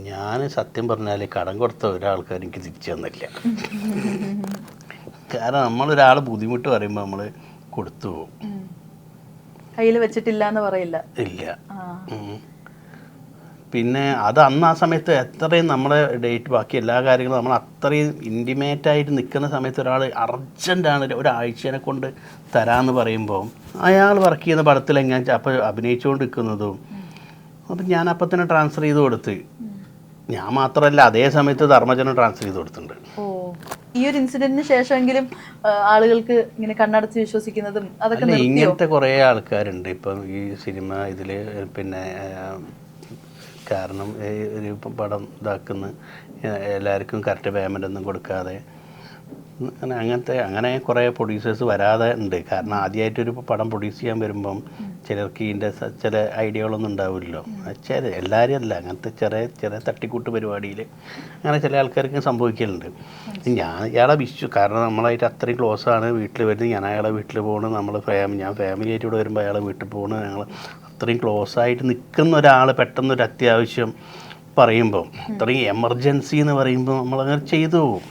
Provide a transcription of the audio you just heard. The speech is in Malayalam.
ഞാൻ സത്യം പറഞ്ഞാൽ കടം കൊടുത്ത ഒരാൾക്കാർ എനിക്ക് തിരിച്ചു തന്നില്ല. കാരണം നമ്മളൊരാൾ ബുദ്ധിമുട്ട് പറയുമ്പോൾ നമ്മൾ കൊടുത്തു പോകും, കയ്യിൽ വെച്ചിട്ടില്ല എന്ന് പറയില്ല. ഇല്ല. പിന്നെ അത് അന്ന് ആ സമയത്ത് എത്രയും നമ്മളെ ഡേറ്റ് ബാക്കി എല്ലാ കാര്യങ്ങളും നമ്മൾ അത്രയും ഇൻറ്റിമേറ്റായിട്ട് നിൽക്കുന്ന സമയത്ത് ഒരാൾ അർജൻറ്റാണ് ഒരാഴ്ചനെ കൊണ്ട് തരാമെന്ന് പറയുമ്പോൾ അയാൾ വർക്ക് ചെയ്യുന്ന പടത്തിൽ എങ്ങനെ അപ്പോൾ അഭിനയിച്ചുകൊണ്ട് നിൽക്കുന്നതും അപ്പം ഞാൻ അപ്പം തന്നെ ട്രാൻസ്ഫർ ചെയ്ത് കൊടുത്ത്. ഞാൻ മാത്രമല്ല അതേ സമയത്ത് ധർമ്മജനം ട്രാൻസ്ഫർ ചെയ്ത് കൊടുത്തിട്ടുണ്ട്. ഓ, ഈ ഒരു ഇൻസിഡന്റിന് ശേഷമെങ്കിലും ആളുകൾക്ക് ഇങ്ങനെ കണ്ണടച്ച് വിശ്വസിക്കുന്നതും അതൊക്കെ ഇങ്ങനത്തെ കുറേ ആൾക്കാരുണ്ട് ഇപ്പം ഈ സിനിമ ഇതിൽ. പിന്നെ കാരണം ഒരു പടം ഇതാക്കുന്ന എല്ലാവർക്കും കറക്റ്റ് പേയ്മെൻ്റ് ഒന്നും കൊടുക്കാതെ അങ്ങനെ കുറേ പ്രൊഡ്യൂസേഴ്സ് വരാതെ ഉണ്ട്. കാരണം ആദ്യമായിട്ടൊരു പടം പ്രൊഡ്യൂസ് ചെയ്യാൻ വരുമ്പം ചിലർക്ക് ഇതിൻ്റെ ചില ഐഡിയകളൊന്നും ഉണ്ടാവില്ലല്ലോ. എല്ലാവരും അല്ല, അങ്ങനത്തെ ചെറിയ തട്ടിക്കൂട്ട് പരിപാടിയിൽ അങ്ങനെ ചില ആൾക്കാർക്ക് സംഭവിക്കലുണ്ട്. ഞാൻ ഇയാളെ കാരണം നമ്മളായിട്ട് അത്രയും ക്ലോസ് ആണ്. വീട്ടിൽ വരുന്നത് ഞാൻ അയാളെ വീട്ടിൽ പോകണം, നമ്മൾ ഞാൻ ഫാമിലിയായിട്ട് ഇവിടെ വരുമ്പോൾ അയാളെ വീട്ടിൽ പോകണം. ഞങ്ങൾ അത്രയും ക്ലോസ് ആയിട്ട് നിൽക്കുന്ന ഒരാൾ പെട്ടെന്നൊരു അത്യാവശ്യം പറയുമ്പം അത്രയും എമർജൻസി എന്ന് പറയുമ്പോൾ നമ്മളങ്ങനെ ചെയ്തു പോകും.